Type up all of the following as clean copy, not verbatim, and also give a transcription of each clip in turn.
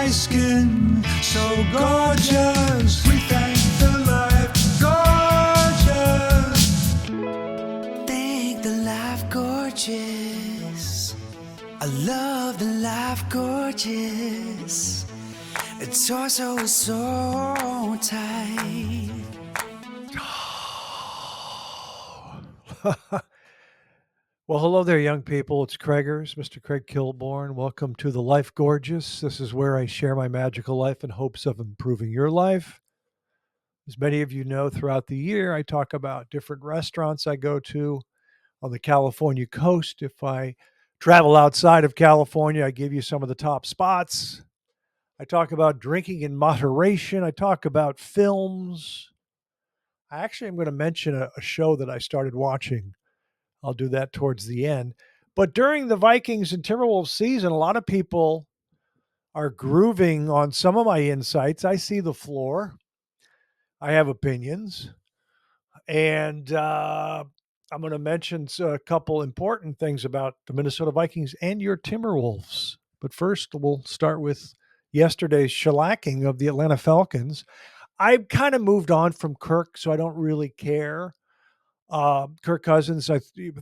my skin so gorgeous. We thank the life gorgeous. Thank the life gorgeous. I love the life gorgeous. Its torso is so tight. Well, hello there, young people. It's Craigers, Mr. Craig Kilborn. Welcome to the Life Gorgeous. This is where I share my magical life in hopes of improving your life. As many of you know, throughout the year, I talk about different restaurants I go to on the California coast. If I travel outside of California, I give you some of the top spots. I talk about drinking in moderation. I talk about films. I actually am going to mention a show that I started watching. I'll do that towards the end. But during the Vikings and Timberwolves season, a lot of people are grooving on some of my insights. I see the floor. I have opinions. And I'm going to mention a couple important things about the Minnesota Vikings and your Timberwolves. But first, we'll start with yesterday's shellacking of the Atlanta Falcons. I've kind of moved on from Kirk, so I don't really care. Kirk Cousins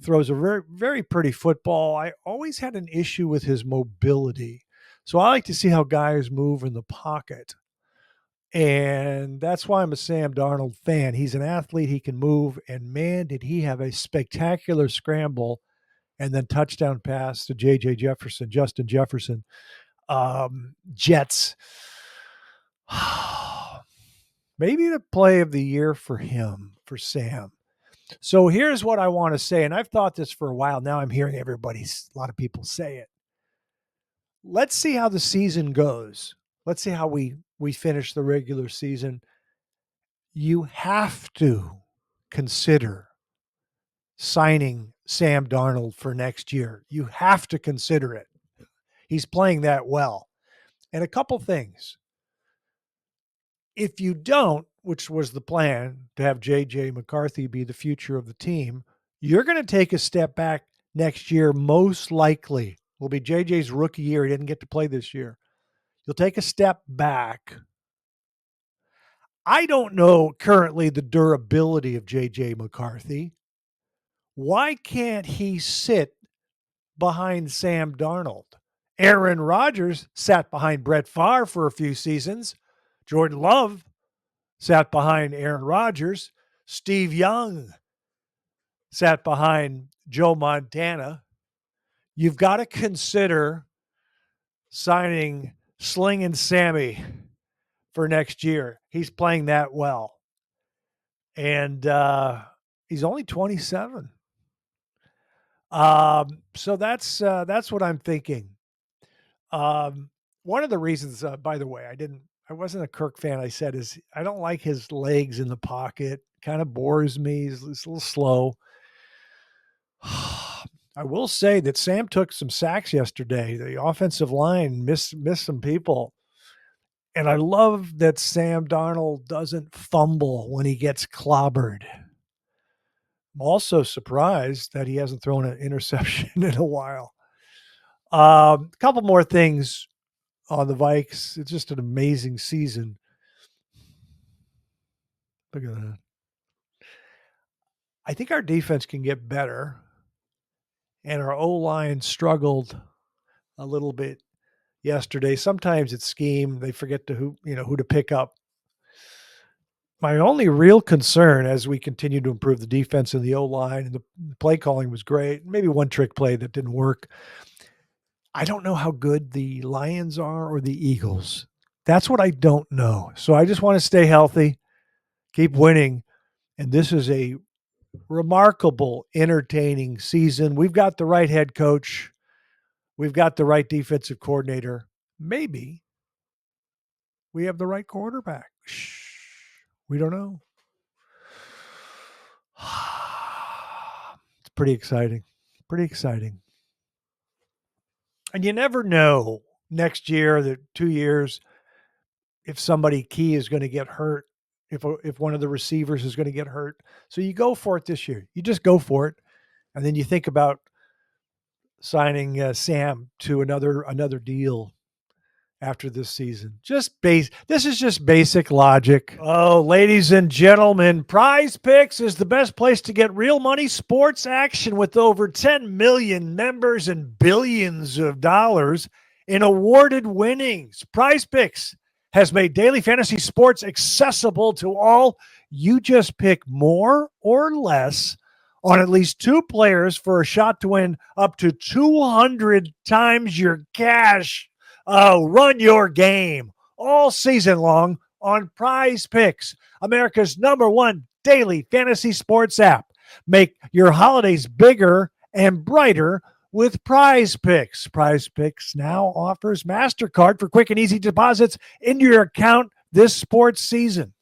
throws a very, very pretty football. I always had an issue with his mobility. So I like to see how guys move in the pocket. And that's why I'm a Sam Darnold fan. He's an athlete. He can move. And man, did he have a spectacular scramble and then touchdown pass to Justin Jefferson. Jets. Maybe the play of the year for him, for Sam. So here's what I want to say, and I've thought this for a while. Now I'm hearing a lot of people say it. Let's see how the season goes. Let's see how we finish the regular season. You have to consider signing Sam Darnold for next year. You have to consider it. He's playing that well. And a couple things. If you don't, which was the plan to have J.J. McCarthy be the future of the team, you're going to take a step back next year, most likely. Will be J.J.'s rookie year. He didn't get to play this year. You'll take a step back. I don't know currently the durability of J.J. McCarthy. Why can't he sit behind Sam Darnold? Aaron Rodgers sat behind Brett Favre for a few seasons. Jordan Love sat behind Aaron Rodgers. Steve Young sat behind Joe Montana. You've got to consider signing Slingin Sammy for next year. He's playing that well. And he's only 27. So that's what I'm thinking. One of the reasons, by the way, I wasn't a Kirk fan, I said, is I don't like his legs in the pocket. Kind of bores me. He's a little slow. I will say that Sam took some sacks yesterday. The offensive line missed some people. And I love that Sam Darnold doesn't fumble when he gets clobbered. I'm also surprised that he hasn't thrown an interception in a while. A couple more things on the Vikes. It's just an amazing season. Look at that. I think our defense can get better, and our O-line struggled a little bit yesterday. Sometimes it's scheme. They forget who to pick up. My only real concern as we continue to improve the defense and the O-line, and the play calling was great, maybe one trick play that didn't work. I don't know how good the Lions are or the Eagles. That's what I don't know. So I just want to stay healthy, keep winning. And this is a remarkable, entertaining season. We've got the right head coach. We've got the right defensive coordinator. Maybe we have the right quarterback. We don't know. It's pretty exciting. Pretty exciting. And you never know next year, the 2 years, if somebody key is going to get hurt, if one of the receivers is going to get hurt. So you go for it this year. You just go for it. And then you think about signing Sam to another deal after this season. This is just basic logic. Oh, ladies and gentlemen, Prize Picks is the best place to get real money sports action with over 10 million members and billions of dollars in awarded winnings. Prize Picks has made daily fantasy sports accessible to all. You just pick more or less on at least two players for a shot to win up to 200 times your cash. Oh, run your game all season long on Prize Picks, America's #1 daily fantasy sports app. Make your holidays bigger and brighter with Prize Picks. Prize Picks now offers MasterCard for quick and easy deposits into your account this sports season.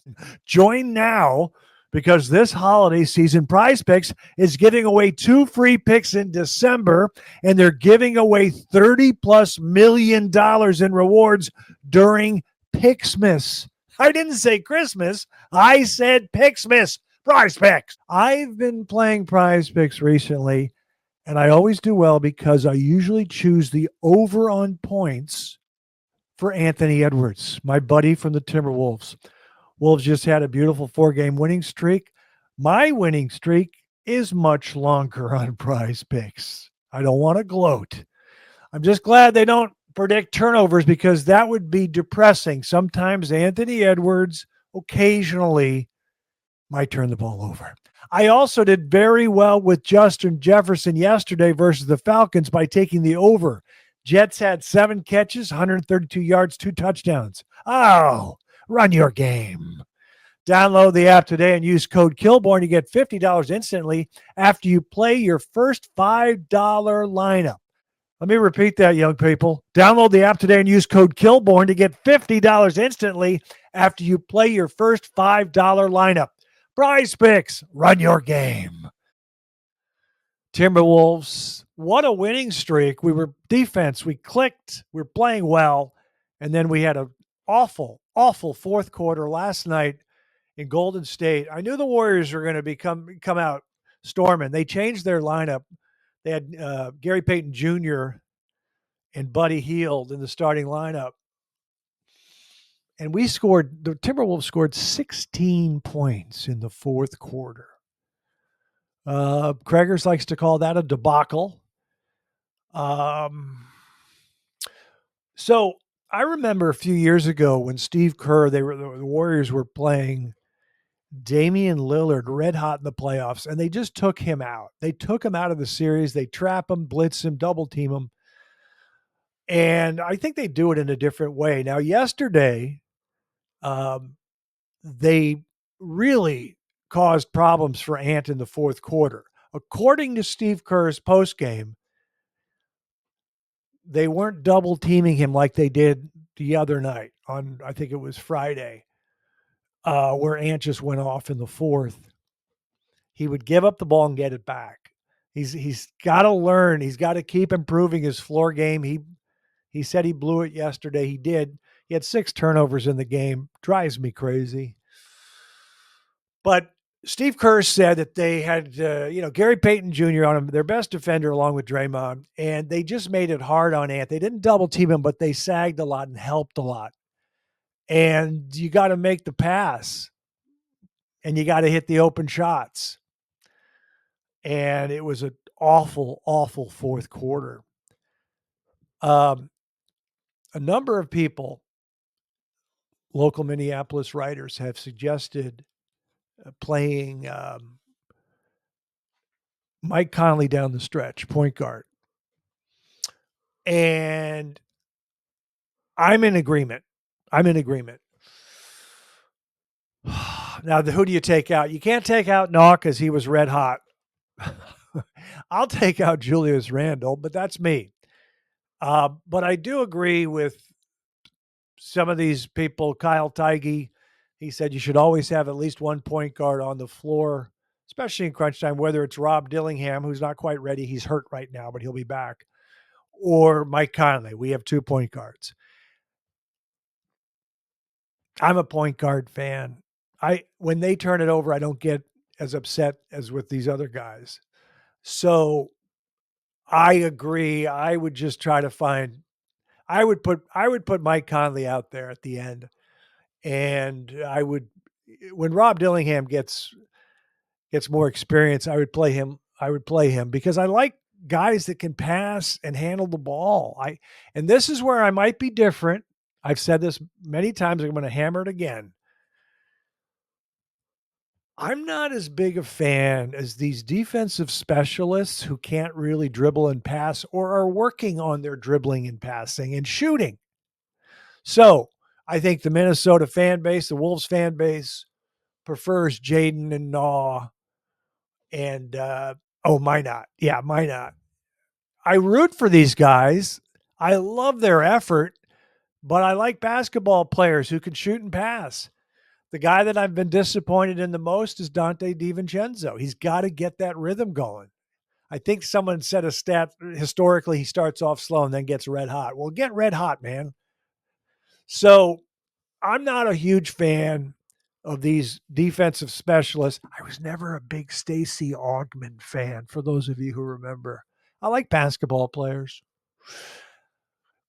Join now because this holiday season, Prize Picks is giving away 2 free picks in December, and they're giving away $30+ million in rewards during Picksmas. I didn't say Christmas. I said Picksmas. Prize Picks. I've been playing Prize Picks recently, and I always do well because I usually choose the over on points for Anthony Edwards, my buddy from the Timberwolves. Wolves just had a beautiful 4-game winning streak. My winning streak is much longer on Prize Picks. I don't want to gloat. I'm just glad they don't predict turnovers because that would be depressing. Sometimes Anthony Edwards occasionally might turn the ball over. I also did very well with Justin Jefferson yesterday versus the Falcons by taking the over. Jets had 7 catches, 132 yards, 2 touchdowns. Oh, run your game. Download the app today and use code Kilborn. You get $50 instantly after you play your first $5 lineup. Let me repeat that, young people. Download the app today and use code Kilborn to get $50 instantly after you play your first $5 lineup. Prize Picks, run your game. Timberwolves, what a winning streak. We were defense. We clicked. We were playing well. And then we had an awful fourth quarter last night in Golden State. I knew the Warriors were going to come out storming. They changed their lineup. They had Gary Payton Jr. and Buddy Hield in the starting lineup. And the Timberwolves scored 16 points in the fourth quarter. Craigers likes to call that a debacle. So I remember a few years ago when Steve Kerr, the Warriors were playing Damian Lillard red hot in the playoffs, and they just took him out. They took him out of the series. They trap him, blitz him, double team him. And I think they do it in a different way. Now, yesterday, they really caused problems for Ant in the fourth quarter. According to Steve Kerr's postgame, they weren't double teaming him like they did the other night on, I think it was Friday, where Ant just went off in the fourth. He would give up the ball and get it back. He's got to learn. He's got to keep improving his floor game. He said he blew it yesterday. He did. He had 6 turnovers in the game. Drives me crazy. But Steve Kerr said that they had, Gary Payton Jr. on him, their best defender along with Draymond, and they just made it hard on Ant. They didn't double team him, but they sagged a lot and helped a lot. And you got to make the pass, and you got to hit the open shots. And it was an awful fourth quarter. A number of people, local Minneapolis writers, have suggested playing Mike Conley down the stretch, point guard. And I'm in agreement. Now, who do you take out? You can't take out Naw because he was red hot. I'll take out Julius Randle, but that's me. But I do agree with some of these people. Kyle Teige, he said you should always have at least one point guard on the floor, especially in crunch time, whether it's Rob Dillingham, who's not quite ready. He's hurt right now, but he'll be back. Or Mike Conley. We have 2 point guards. I'm a point guard fan. When they turn it over, I don't get as upset as with these other guys. So I agree. I would just try to find I would put Mike Conley out there at the end, and I would when Rob Dillingham gets more experience, I would play him. I would play him because I like guys that can pass and handle the ball. And this is where I might be different. I've said this many times. I'm going to hammer it again. I'm not as big a fan as these defensive specialists who can't really dribble and pass or are working on their dribbling and passing and shooting. So I think the Minnesota fan base, the Wolves fan base, prefers Jaden and Naw and Minot. Yeah, Minot. I root for these guys. I love their effort, but I like basketball players who can shoot and pass. The guy that I've been disappointed in the most is Dante DiVincenzo. He's got to get that rhythm going. I think someone said a stat historically he starts off slow and then gets red hot. Well, get red hot, man. So I'm not a huge fan of these defensive specialists. I was never a big Stacey Augmon fan, for those of you who remember. I like basketball players.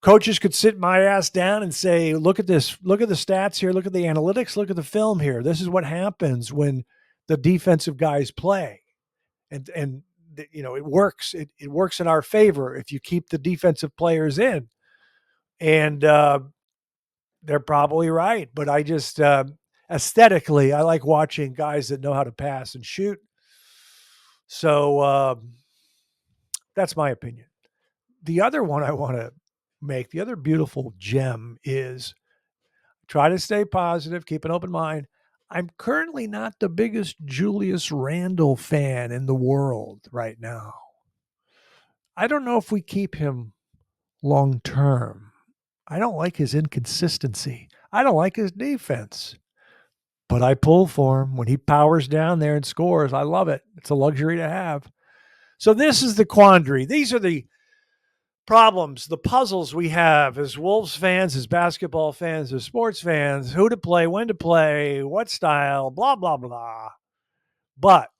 Coaches could sit my ass down and say, look at this, look at the stats here, look at the analytics, look at the film here. This is what happens when the defensive guys play. And it works. It works in our favor if you keep the defensive players in. And they're probably right. But I just aesthetically, I like watching guys that know how to pass and shoot. So that's my opinion. The other one I want to make, the other beautiful gem is try to stay positive, keep an open mind. I'm currently not the biggest Julius Randle fan in the world right now. I don't know if we keep him long term. I don't like his inconsistency. I don't like his defense. But I pull for him when he powers down there and scores. I love it. It's a luxury to have. So this is the quandary. These are the problems, the puzzles we have as Wolves fans, as basketball fans, as sports fans, who to play, when to play, what style, blah, blah, blah. But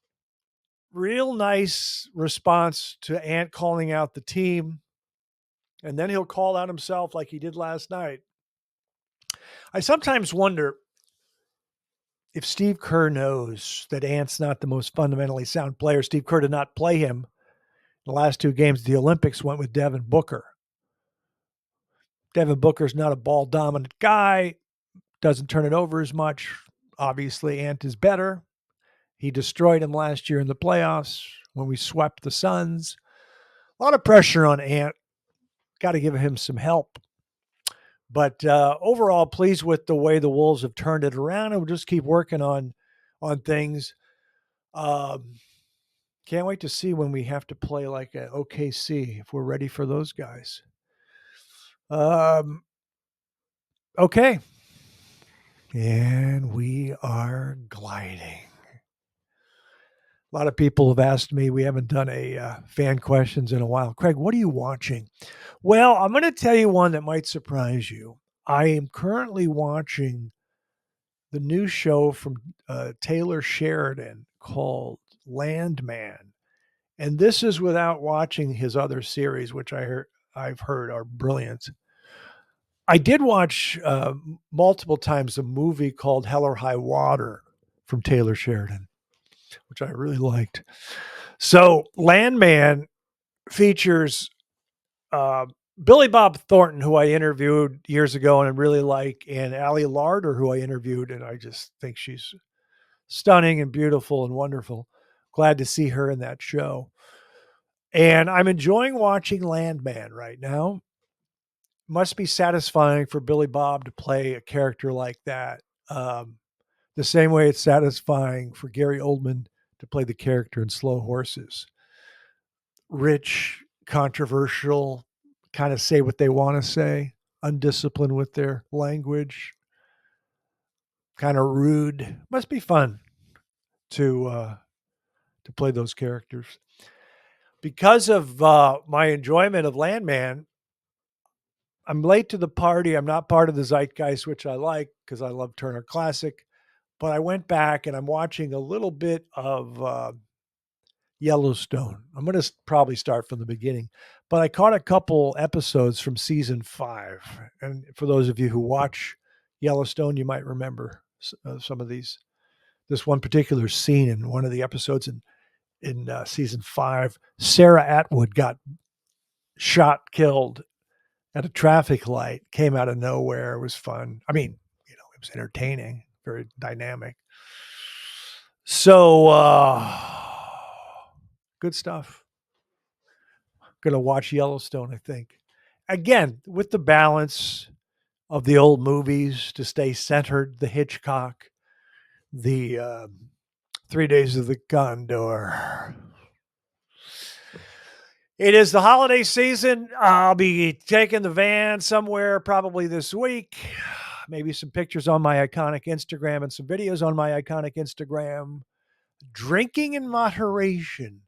real nice response to Ant calling out the team. And then he'll call out himself like he did last night. I sometimes wonder if Steve Kerr knows that Ant's not the most fundamentally sound player. Steve Kerr did not play him. The last two games of the Olympics went with Devin Booker. Devin Booker's not a ball-dominant guy, doesn't turn it over as much. Obviously, Ant is better. He destroyed him last year in the playoffs when we swept the Suns. A lot of pressure on Ant. Got to give him some help. But overall, pleased with the way the Wolves have turned it around, and we'll just keep working on things. Can't wait to see when we have to play like an OKC, if we're ready for those guys. Okay. And we are gliding. A lot of people have asked me, we haven't done a fan questions in a while. Craig, what are you watching? Well, I'm going to tell you one that might surprise you. I am currently watching the new show from Taylor Sheridan called Landman. And this is without watching his other series, which I've heard are brilliant. I did watch multiple times a movie called Hell or High Water from Taylor Sheridan, which I really liked. So Landman features Billy Bob Thornton, who I interviewed years ago and I really like, and Ali Larter, who I interviewed, and I just think she's stunning and beautiful and wonderful. Glad to see her in that show. And I'm enjoying watching Landman right now. Must be satisfying for Billy Bob to play a character like that. The same way it's satisfying for Gary Oldman to play the character in Slow Horses. Rich, controversial, kind of say what they want to say, undisciplined with their language, kind of rude. Must be fun to play those characters. Because of my enjoyment of Landman, I'm late to the party. I'm not part of the zeitgeist, which I like because I love Turner Classic. But I went back and I'm watching a little bit of Yellowstone. I'm going to probably start from the beginning. but I caught a couple episodes from season 5. And for those of you who watch Yellowstone, you might remember some of these. This one particular scene in one of the episodes in season 5, Sarah Atwood got shot, killed at a traffic light, came out of nowhere. It was fun. I mean, it was entertaining, very dynamic. So, good stuff. Gonna watch Yellowstone, I think. Again, with the balance of the old movies to stay centered, the Hitchcock, the 3 Days of the Condor. It is the holiday season. I'll be taking the van somewhere probably this week. Maybe some pictures on my iconic Instagram and some videos on my iconic Instagram. Drinking in moderation.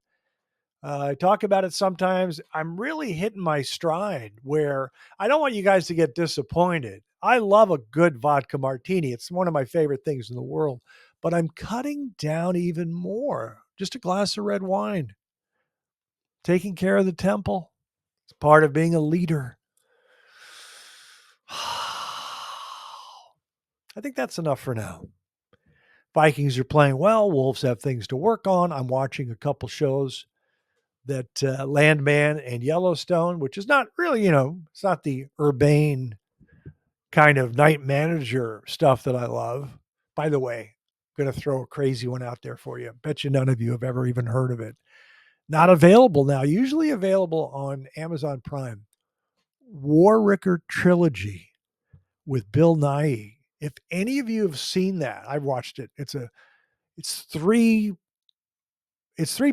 I talk about it sometimes. I'm really hitting my stride where I don't want you guys to get disappointed. I love a good vodka martini. It's one of my favorite things in the world, but I'm cutting down even more. Just a glass of red wine. Taking care of the temple. It's part of being a leader. I think that's enough for now. Vikings are playing well. Wolves have things to work on. I'm watching a couple shows that Landman and Yellowstone, which is not really, it's not the urbane kind of night manager stuff that I love. By the way, I'm going to throw a crazy one out there for you. Bet you none of you have ever even heard of it. Not available now, usually available on Amazon Prime. Warwicker Trilogy with Bill Nighy. If any of you have seen that, I've watched it. It's three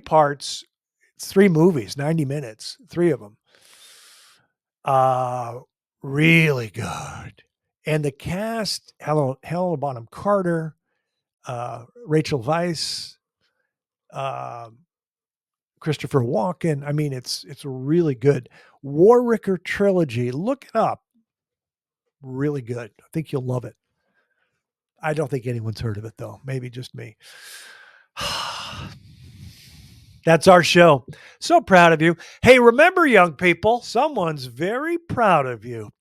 parts. It's 3 movies, 90 minutes, 3 of them. Really good. And the cast, Helena Bonham Carter, Rachel Weisz, Christopher Walken. I mean, it's really good. Warwicker Trilogy. Look it up. Really good. I think you'll love it. I don't think anyone's heard of it, though. Maybe just me. That's our show. So proud of you. Hey, remember, young people, someone's very proud of you.